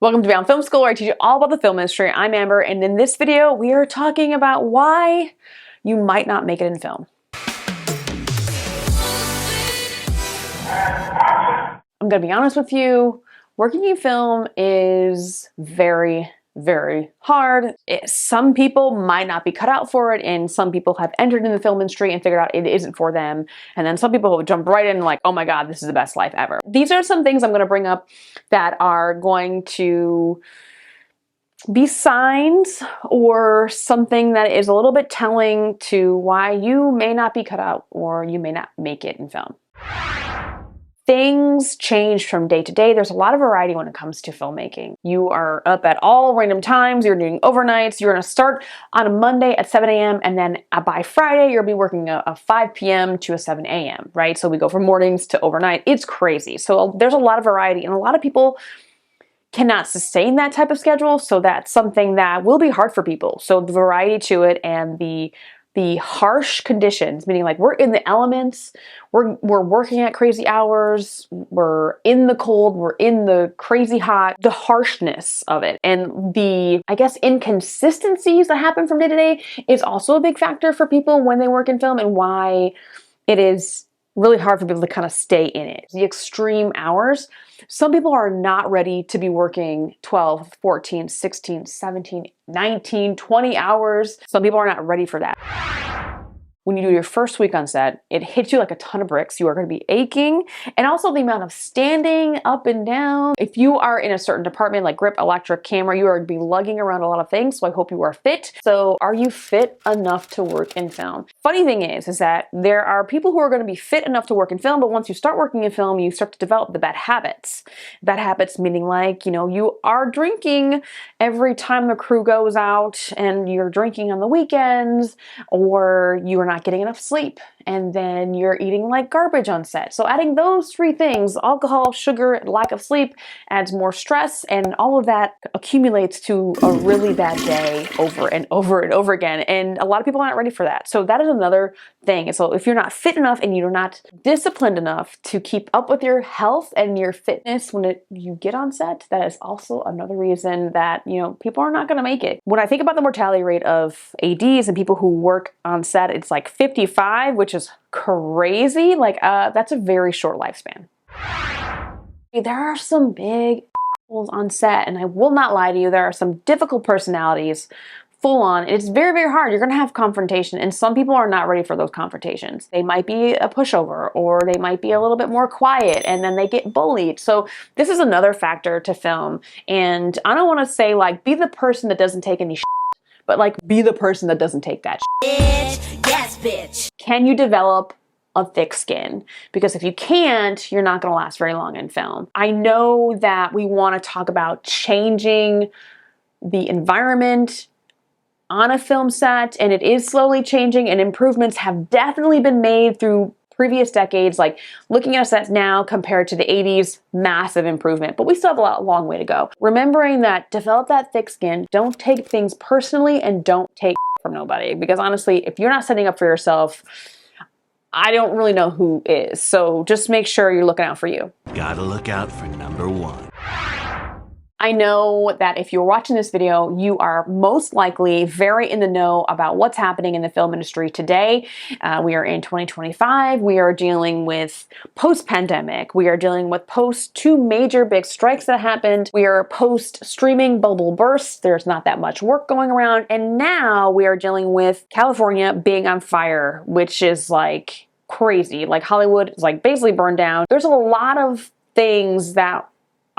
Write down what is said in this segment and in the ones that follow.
Welcome to Beyond Film School, where I teach you all about the film industry. I'm Amber, and in this video, we are talking about why you might not make it in film. I'm gonna be honest with you, working in film is very hard. Some people might not be cut out for it, and some people have entered in the film industry and figured out it isn't for them. And then some people will jump right in like, oh my God, this is the best life ever. These are some things I'm gonna bring up that are going to be signs or something that is a little bit telling to why you may not be cut out or you may not make it in film. Things change from day to day. There's a lot of variety when it comes to filmmaking. You are up at all random times, you're doing overnights, you're gonna start on a Monday at 7 a.m. and then by Friday, you'll be working a 5 p.m. to a 7 a.m., right? So we go from mornings to overnight. It's crazy. So there's a lot of variety, and a lot of people cannot sustain that type of schedule. So that's something that will be hard for people. So the variety to it and the harsh conditions, meaning like we're in the elements, we're working at crazy hours, we're in the cold, we're in the crazy hot, the harshness of it. And the, I guess, inconsistencies that happen from day to day is also a big factor for people when they work in film, and why it is really hard for people to kind of stay in it. The extreme hours. Some people are not ready to be working 12, 14, 16, 17, 19, 20 hours. Some people are not ready for that. When you do your first week on set, it hits you like a ton of bricks. You are going to be aching. And also the amount of standing up and down. If you are in a certain department like grip, electric, camera, you are going to be lugging around a lot of things. So I hope you are fit. So are you fit enough to work in film? Funny thing is that there are people who are going to be fit enough to work in film, but once you start working in film, you start to develop the bad habits. Bad habits meaning like, you are drinking every time the crew goes out, and you're drinking on the weekends, or you are not getting enough sleep, and then you're eating like garbage on set. So adding those three things, alcohol, sugar, lack of sleep, adds more stress, and all of that accumulates to a really bad day over and over and over again. And a lot of people aren't ready for that. So that is another thing. And so if you're not fit enough and you're not disciplined enough to keep up with your health and your fitness when you get on set, that is also another reason that, people are not going to make it. When I think about the mortality rate of ADs and people who work on set, it's like 55, which is crazy. Like, that's a very short lifespan. There are some big assholes on set, and I will not lie to you, there are some difficult personalities, full on. It's very hard. You're gonna have confrontation, and some people are not ready for those confrontations. They might be a pushover, or they might be a little bit more quiet, and then they get bullied. So this is another factor to film. And I don't want to say like be the person that doesn't take any shit, but like be the person that doesn't take that shit. Bitch. Yes, bitch. Can you develop a thick skin? Because if you can't, you're not gonna last very long in film. I know that we want to talk about changing the environment on a film set, and it is slowly changing, and improvements have definitely been made through previous decades. Like looking at a set now compared to the 80s, massive improvement, but we still have a long way to go. Remembering that, develop that thick skin, don't take things personally, and don't take from nobody, because honestly, if you're not setting up for yourself, I don't really know who is. So just make sure you're looking out for you. Gotta look out for number one. I know that if you're watching this video, you are most likely very in the know about what's happening in the film industry today. We are in 2025. We are dealing with post-pandemic. We are dealing with post two major big strikes that happened. We are post-streaming bubble burst. There's not that much work going around. And now we are dealing with California being on fire, which is like crazy. Like Hollywood is like basically burned down. There's a lot of things that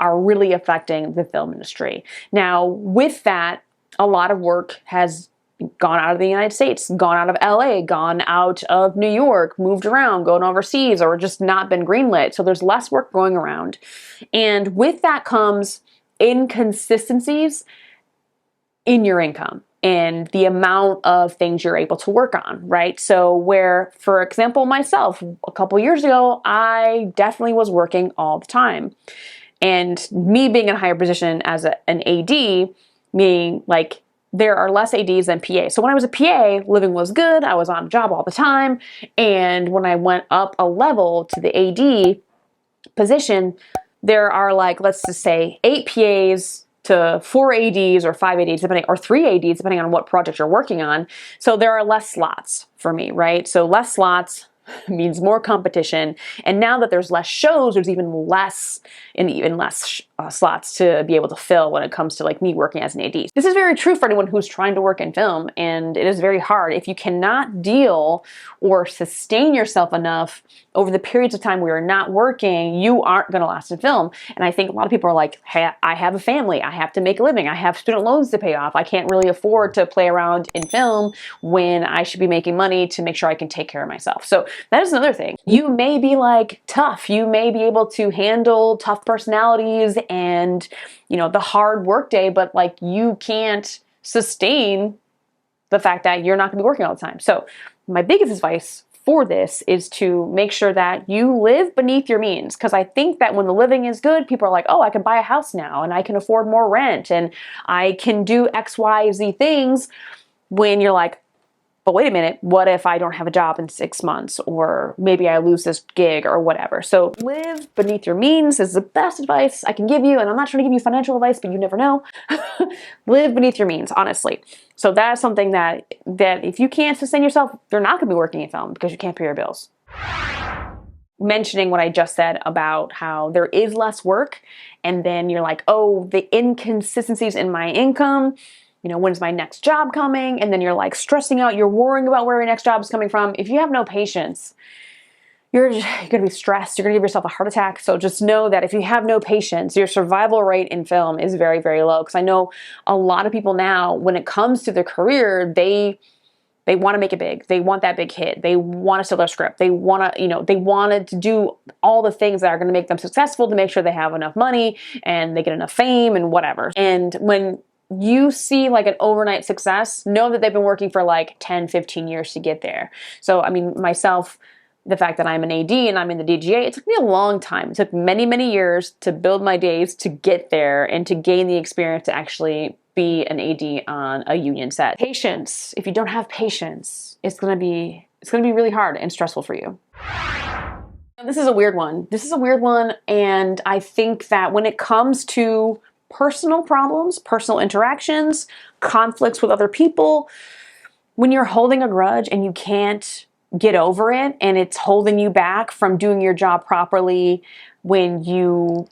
are really affecting the film industry. Now, with that, a lot of work has gone out of the United States, gone out of LA, gone out of New York, moved around, going overseas, or just not been greenlit. So there's less work going around. And with that comes inconsistencies in your income and the amount of things you're able to work on, right? So where, for example, myself, a couple years ago, I definitely was working all the time. And me being in a higher position as an AD, meaning like there are less ADs than PA. So when I was a PA, living was good. I was on a job all the time. And when I went up a level to the AD position, there are like, let's just say 8 PAs to 4 ADs or 5 ADs, depending, or 3 ADs, depending on what project you're working on. So there are less slots for me, right? So less slots means more competition. And now that there's less shows, there's even less slots to be able to fill when it comes to like me working as an AD. This is very true for anyone who's trying to work in film, and it is very hard. If you cannot deal or sustain yourself enough over the periods of time where you're not working, you aren't going to last in film. And I think a lot of people are like, hey, I have a family, I have to make a living, I have student loans to pay off, I can't really afford to play around in film when I should be making money to make sure I can take care of myself. So that is another thing. You may be like tough, you may be able to handle tough personalities and, you know, the hard work day, but like you can't sustain the fact that you're not going to be working all the time. So my biggest advice for this is to make sure that you live beneath your means. Because I think that when the living is good, people are like, oh, I can buy a house now and I can afford more rent and I can do X, Y, Z things. When you're like, but wait a minute, what if I don't have a job in 6 months, or maybe I lose this gig or whatever? So live beneath your means is the best advice I can give you. And I'm not trying to give you financial advice, but you never know. Live beneath your means, honestly. So that is something that if you can't sustain yourself, you're not going to be working in film because you can't pay your bills. Mentioning what I just said about how there is less work, and then you're like, oh, the inconsistencies in my income, you know, when's my next job coming? And then you're like stressing out, you're worrying about where your next job is coming from. If you have no patience, you're going to be stressed. You're going to give yourself a heart attack. So just know that if you have no patience, your survival rate in film is very, very low. Because I know a lot of people now, when it comes to their career, they want to make it big. They want that big hit. They want to sell their script. They want to, you know, they wanted to do all the things that are going to make them successful to make sure they have enough money and they get enough fame and whatever. And when you see like an overnight success, know that they've been working for like 10, 15 years to get there. So, I mean, myself, the fact that I'm an AD and I'm in the DGA, it took me a long time. It took many, many years to build my days to get there and to gain the experience to actually be an AD on a union set. Patience. If you don't have patience, it's gonna be really hard and stressful for you. This is a weird one. And I think that when it comes to personal problems, personal interactions, conflicts with other people, when you're holding a grudge and you can't get over it and it's holding you back from doing your job properly, when you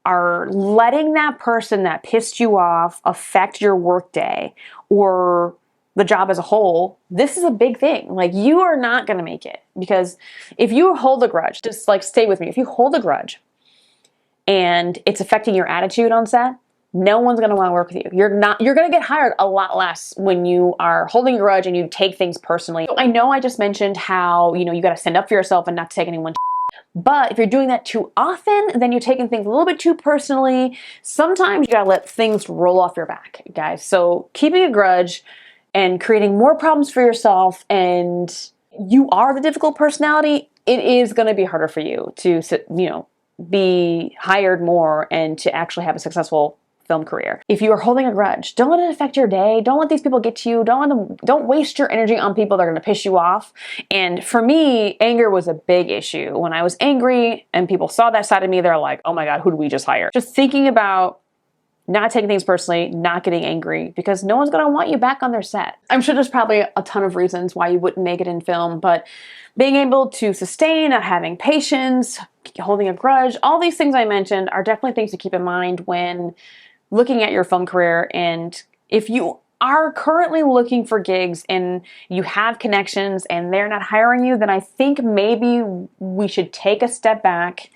are letting that person that pissed you off affect your workday or the job as a whole, this is a big thing. Like, you are not going to make it. Because if you hold a grudge, just like stay with me, if you hold a grudge and it's affecting your attitude on set, no one's going to want to work with you. You're going to get hired a lot less when you are holding a grudge and you take things personally. I know I just mentioned how, you know, you got to stand up for yourself and not take anyone. But if you're doing that too often, then you're taking things a little bit too personally. Sometimes you got to let things roll off your back, guys. So keeping a grudge and creating more problems for yourself, and you are the difficult personality, it is going to be harder for you to, you know, be hired more and to actually have a successful film career. If you are holding a grudge, don't let it affect your day. Don't let these people get to you. Don't waste your energy on people that are going to piss you off. And for me, anger was a big issue. When I was angry and people saw that side of me, they're like, oh my God, who did we just hire? Just thinking about not taking things personally, not getting angry, because no one's going to want you back on their set. I'm sure there's probably a ton of reasons why you wouldn't make it in film, but being able to sustain, not having patience, holding a grudge, all these things I mentioned are definitely things to keep in mind when looking at your film career. And if you are currently looking for gigs and you have connections and they're not hiring you, then I think maybe we should take a step back,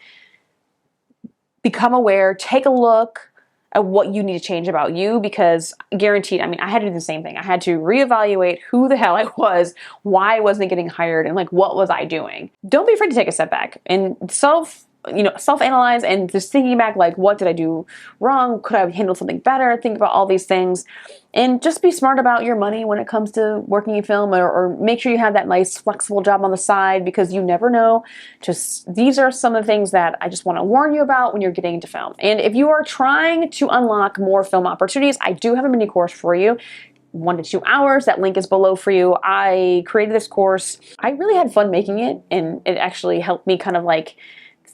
become aware, take a look at what you need to change about you, because guaranteed, I mean, I had to do the same thing. I had to reevaluate who the hell I was, why I wasn't getting hired, and like, what was I doing? Don't be afraid to take a step back and self-analyze and just thinking back, like, what did I do wrong? Could I have handled something better? Think about all these things and just be smart about your money when it comes to working in film, or make sure you have that nice flexible job on the side, because you never know. Just, these are some of the things that I just want to warn you about when you're getting into film. And if you are trying to unlock more film opportunities, I do have a mini course for you. 1 to 2 hours. That link is below for you. I created this course. I really had fun making it, and it actually helped me kind of like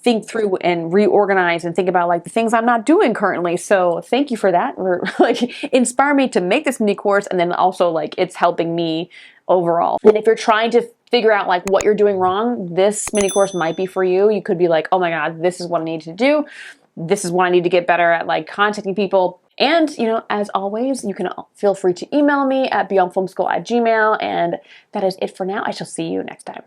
think through and reorganize and think about like the things I'm not doing currently. So thank you for that. Or like inspire me to make this mini course, and then also like it's helping me overall. And if you're trying to figure out like what you're doing wrong, this mini course might be for you. You could be like, oh my God, this is what I need to do. This is what I need to get better at, like contacting people. And, you know, as always, you can feel free to email me at beyondfilmschool@gmail.com. And that is it for now. I shall see you next time.